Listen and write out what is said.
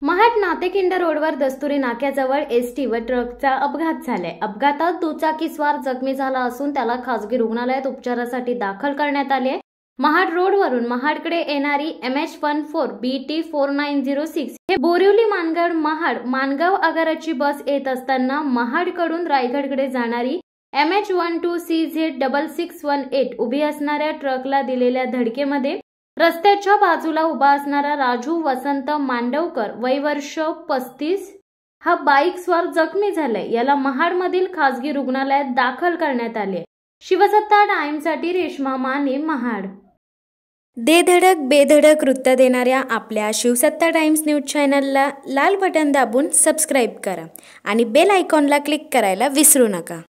महाड नातेकिंड रोडवर दस्तुरी नाक्याजवळ एसटी व ट्रकचा अपघात झालाय। अपघातात दुचाकीस्वार जखमी झाला असून त्याला खासगी रुग्णालयात उपचारासाठी दाखल करण्यात आले। महाड रोडवरून महाडकडे येणारी MH14 BT 4906 हे बोरिवली मानगड महाड मानगाव आगाराची बस येत असताना महाडकडून रायगडकडे जाणारी MH12 CZ 6618 उभी असणाऱ्या ट्रकला दिलेल्या धडकेमध्ये रस्त्याच्या बाजूला उभा असणारा राजू वसंत मांडवकर वय वर्ष 35 हा बाईक स्वार जखमी झालाय। याला महाडमधील खासगी रुग्णालयात दाखल करण्यात आले। शिवसत्ता टाइम्ससाठी रेश्मा माने, महाड। दे धडक बेधडक वृत्त देणाऱ्या आपल्या शिवसत्ता टाइम्स न्यूज चॅनलला लाल बटन दाबून सबस्क्राइब करा आणि बेल आयकॉनला क्लिक करायला विसरू नका।